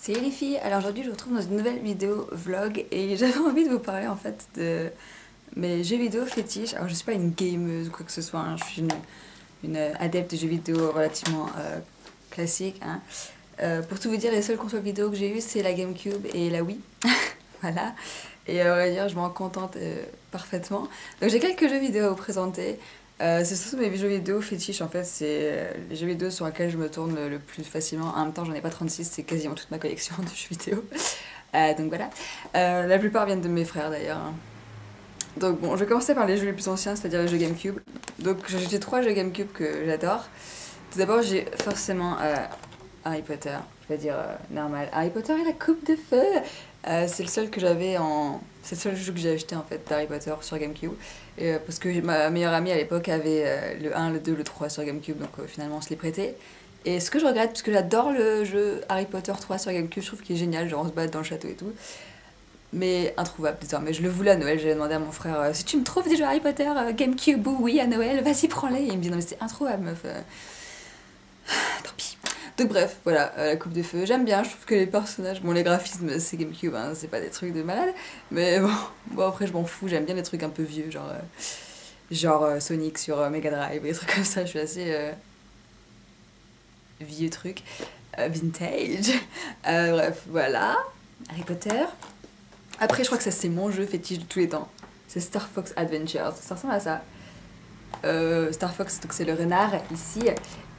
Salut les filles, alors aujourd'hui je vous retrouve dans une nouvelle vidéo vlog et j'avais envie de vous parler en fait de mes jeux vidéo fétiches. Alors je suis pas une gameuse ou quoi que ce soit, hein. Je suis une adepte de jeux vidéo relativement classique. Hein. Pour tout vous dire, les seules consoles vidéo que j'ai eues c'est la GameCube et la Wii. Voilà, et à vrai dire je m'en contente parfaitement. Donc j'ai quelques jeux vidéo à vous présenter. C'est surtout mes jeux vidéo fétiches en fait, c'est les jeux vidéo sur lesquels je me tourne le plus facilement. En même temps, j'en ai pas 36, c'est quasiment toute ma collection de jeux vidéo. Donc voilà. La plupart viennent de mes frères d'ailleurs. Hein. Donc bon, je vais commencer par les jeux les plus anciens, c'est-à-dire les jeux GameCube. Donc j'ai trois jeux GameCube que j'adore. Tout d'abord, j'ai forcément Harry Potter, je vais dire normal. Harry Potter et la coupe de feu. C'est le seul que j'avais en. C'est le seul jeu que j'ai acheté en fait d'Harry Potter sur GameCube. Parce que ma meilleure amie à l'époque avait le 1, le 2, le 3 sur GameCube, donc finalement on se les prêtait. Et ce que je regrette, parce que j'adore le jeu Harry Potter 3 sur GameCube, je trouve qu'il est génial, genre on se bat dans le château et tout. Mais introuvable désormais, je le voulais à Noël, j'avais demandé à mon frère si tu me trouves des jeux Harry Potter GameCube, oui à Noël, vas-y prends-les. Et il me dit non mais c'est introuvable meuf. Tant pis. Donc bref, voilà, la coupe de feu, j'aime bien, je trouve que les personnages, bon les graphismes c'est GameCube, hein, c'est pas des trucs de malade, mais bon après je m'en fous, j'aime bien les trucs un peu vieux, genre Sonic sur Mega Drive, des trucs comme ça, je suis assez vieux truc, vintage, bref, voilà, Harry Potter. Après je crois que ça c'est mon jeu fétiche de tous les temps, c'est Star Fox Adventures, ça ressemble à ça. Star Fox, donc c'est le renard ici.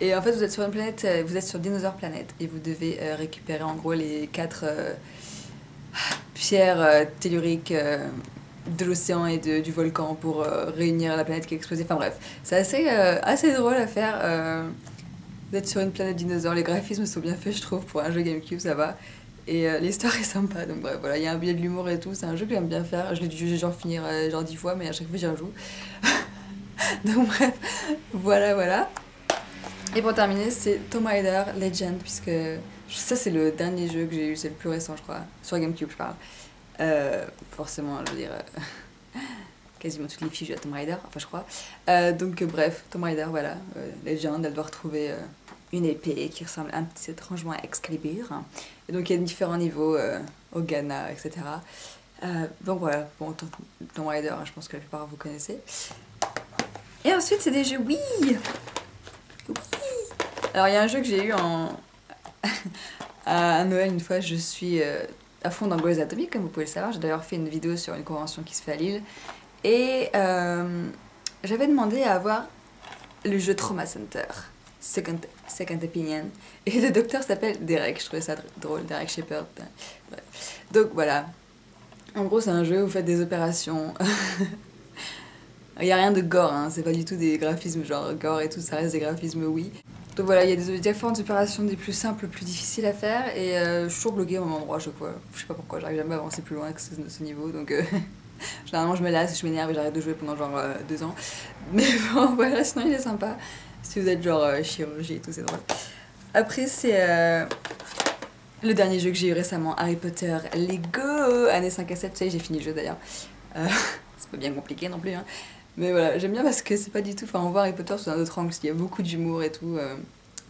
Et en fait, vous êtes sur une planète, vous êtes sur Dinosaur Planet et vous devez récupérer en gros les 4 pierres telluriques de l'océan et du volcan pour réunir la planète qui a explosé. Enfin bref, c'est assez drôle à faire. Vous êtes sur une planète dinosaure, les graphismes sont bien faits, je trouve, pour un jeu GameCube, ça va. Et l'histoire est sympa, donc bref, voilà, il y a un billet de l'humour et tout, c'est un jeu que j'aime bien faire. Je l'ai dû genre finir genre 10 fois, mais à chaque fois j'y rejoue. Donc bref, voilà. Et pour terminer, c'est Tomb Raider Legend, puisque ça c'est le dernier jeu que j'ai eu, c'est le plus récent je crois, sur GameCube je parle. Forcément, je veux dire, quasiment toutes les filles jouent à Tomb Raider, enfin je crois. Donc bref, Tomb Raider, voilà, Legend, elle doit retrouver une épée qui ressemble un petit étrangement à Excalibur. Et donc il y a différents niveaux, au Ghana, etc. Donc voilà, bon, Tomb Raider, je pense que la plupart vous connaissez. Et ensuite, c'est des jeux Wii. Oui. Alors, il y a un jeu que j'ai eu à Noël une fois. Je suis à fond dans Grey's Anatomy, comme vous pouvez le savoir. J'ai d'ailleurs fait une vidéo sur une convention qui se fait à Lille. Et j'avais demandé à avoir le jeu Trauma Center, Second Opinion. Et le docteur s'appelle Derek. Je trouvais ça drôle, Derek Shepherd. Bref. Donc voilà. En gros, c'est un jeu où vous faites des opérations. Il n'y a rien de gore, hein, c'est pas du tout des graphismes genre gore et tout, ça reste des graphismes oui. Donc voilà, il y a des différentes opérations des plus simples, plus difficiles à faire et je suis toujours bloquée au même endroit à chaque fois. Je sais pas pourquoi, j'arrive jamais à avancer plus loin que ce niveau donc généralement je me lasse, je m'énerve et j'arrête de jouer pendant genre 2 ans. Mais bon voilà, sinon il est sympa. Si vous êtes genre chirurgie et tout, c'est drôle. Après c'est le dernier jeu que j'ai eu récemment, Harry Potter Lego, années 5 à 7, tu sais, j'ai fini le jeu d'ailleurs. C'est pas bien compliqué non plus, hein. Mais voilà, j'aime bien parce que c'est pas du tout. Enfin, on voit Harry Potter sous un autre angle, parce qu'il y a beaucoup d'humour et tout.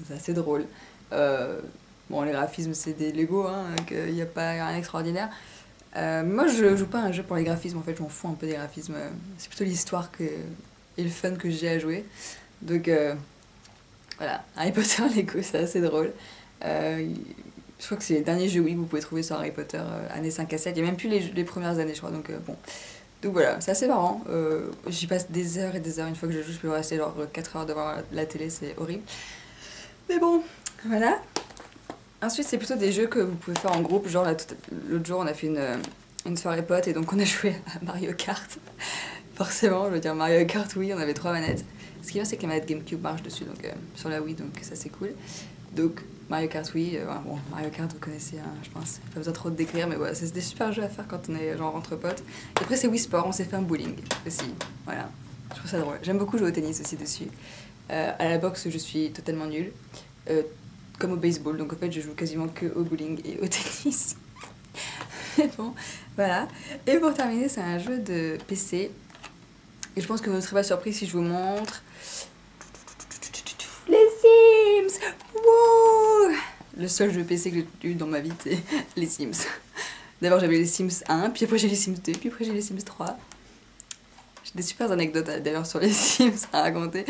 C'est assez drôle. Bon, les graphismes, c'est des Lego, hein, qu'il n'y a pas rien d'extraordinaire. Moi, je joue pas à un jeu pour les graphismes, en fait, je m'en fous un peu des graphismes. C'est plutôt l'histoire et le fun que j'ai à jouer. Donc, voilà, Harry Potter Lego, c'est assez drôle. Je crois que c'est les derniers jeux Wii que vous pouvez trouver sur Harry Potter, années 5 à 7. Il n'y a même plus les premières années, je crois, donc bon. Donc voilà, c'est assez marrant. J'y passe des heures et des heures. Une fois que je joue, je peux rester genre 4 heures devant la télé, c'est horrible. Mais bon, voilà. Ensuite, c'est plutôt des jeux que vous pouvez faire en groupe. Genre, l'autre jour, on a fait une soirée pote et donc on a joué à Mario Kart. Forcément, je veux dire Mario Kart, oui, on avait 3 manettes. Ce qui est bien, c'est que les manettes GameCube marchent dessus, donc sur la Wii, donc ça c'est cool. Donc Mario Kart, oui, bon, Mario Kart, vous connaissez, hein, je pense, pas besoin trop de décrire, mais voilà, c'est des super jeux à faire quand on est genre entre potes. Et après, c'est Wii Sport, on s'est fait un bowling aussi, voilà, je trouve ça drôle. J'aime beaucoup jouer au tennis aussi dessus. À la boxe, je suis totalement nulle, comme au baseball, donc en fait, je joue quasiment que au bowling et au tennis. Mais bon, voilà. Et pour terminer, c'est un jeu de PC, et je pense que vous ne serez pas surpris si je vous montre. Les Sims! Wow! seul jeu PC que j'ai eu dans ma vie, c'est les Sims. D'abord j'avais les Sims 1, puis après j'ai les Sims 2, puis après j'ai les Sims 3. J'ai des super anecdotes d'ailleurs sur les Sims à raconter.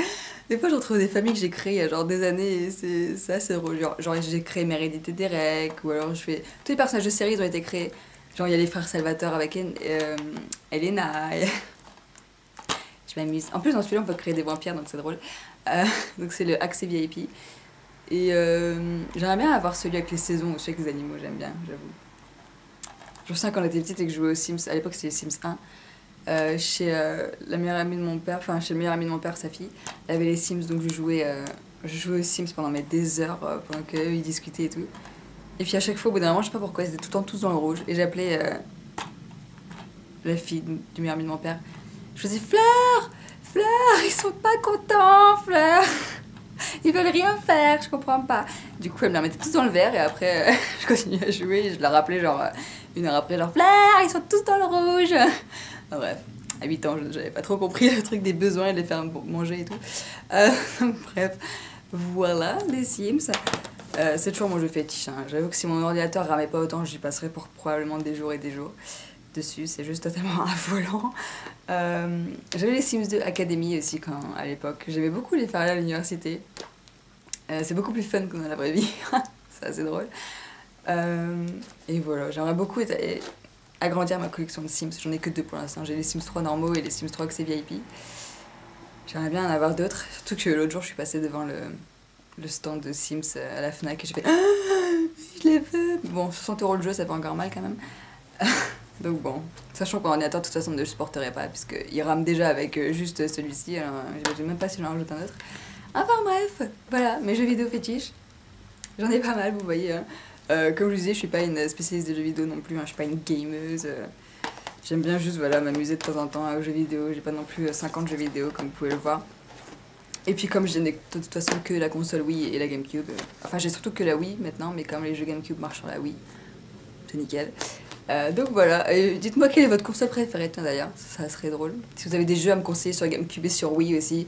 Des fois je retrouve des familles que j'ai créées il y a genre des années et c'est assez drôle. Genre j'ai créé Meredith et Derek, ou alors je fais... Tous les personnages de série ils ont été créés. Genre il y a les frères Salvatore avec Elena. Et... je m'amuse. En plus dans celui-là on peut créer des vampires donc c'est drôle. Donc c'est le accès VIP. Et j'aimerais bien avoir celui avec les saisons ou celui avec les animaux, j'aime bien, j'avoue. Je me souviens quand on était petite et que je jouais aux Sims, à l'époque c'était les Sims 1, chez la meilleure amie de mon père, enfin chez le meilleur ami de mon père, sa fille, elle avait les Sims donc je jouais aux Sims pendant des heures, pendant qu'eux ils discutaient et tout. Et puis à chaque fois, au bout d'un moment, je sais pas pourquoi, ils étaient tout le temps tous dans le rouge. Et j'appelais la fille du meilleur ami de mon père. Je faisais Fleur, Fleur, ils sont pas contents, Fleur. Ils veulent rien faire, je comprends pas. Du coup, elle me la mettait tous dans le verre et après, je continuais à jouer et je la rappelais genre une heure après, genre Fleur, ils sont tous dans le rouge. Enfin, bref, à 8 ans, j'avais pas trop compris le truc des besoins et de les faire manger et tout. Bref, voilà les Sims. C'est toujours mon jeu fétiche. Hein. J'avoue que si mon ordinateur ramait pas autant, j'y passerais pour probablement des jours et des jours dessus. C'est juste totalement affolant. J'avais les Sims 2 Academy aussi à l'époque. J'aimais beaucoup les faire aller à l'université. C'est beaucoup plus fun que dans la vraie vie. C'est assez drôle. Et voilà, j'aimerais beaucoup agrandir ma collection de Sims. J'en ai que 2 pour l'instant. J'ai les Sims 3 normaux et les Sims 3 Accès VIP. J'aimerais bien en avoir d'autres. Surtout que l'autre jour, je suis passée devant le stand de Sims à la Fnac et je fais ah, je les veux. Bon, 60 € le jeu, ça fait encore mal quand même. Donc bon, sachant qu'en ordinateur, de toute façon, ne le supporterait pas, puisqu'il rame déjà avec juste celui-ci, alors j'imagine même pas si j'en rajoute un autre. Enfin bref, voilà, mes jeux vidéo fétiches. J'en ai pas mal, vous voyez. Hein. Comme je vous disais, je suis pas une spécialiste de jeux vidéo non plus, hein, je suis pas une gameuse. J'aime bien juste voilà, m'amuser de temps en temps aux jeux vidéo, j'ai pas non plus 50 jeux vidéo comme vous pouvez le voir. Et puis comme je n'ai de toute façon que la console Wii et la GameCube, enfin j'ai surtout que la Wii maintenant, mais comme les jeux GameCube marchent sur la Wii, c'est nickel. Donc voilà, dites-moi quelle est votre console préférée, tiens d'ailleurs, ça serait drôle. Si vous avez des jeux à me conseiller sur GameCube et sur Wii aussi,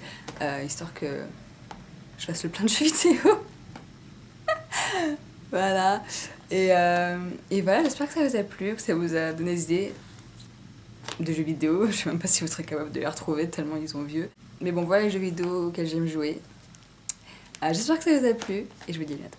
histoire que je fasse le plein de jeux vidéo. Voilà, et voilà, j'espère que ça vous a plu, que ça vous a donné des idées de jeux vidéo. Je sais même pas si vous serez capable de les retrouver tellement ils sont vieux. Mais bon, voilà les jeux vidéo auxquels j'aime jouer. J'espère que ça vous a plu et je vous dis à bientôt.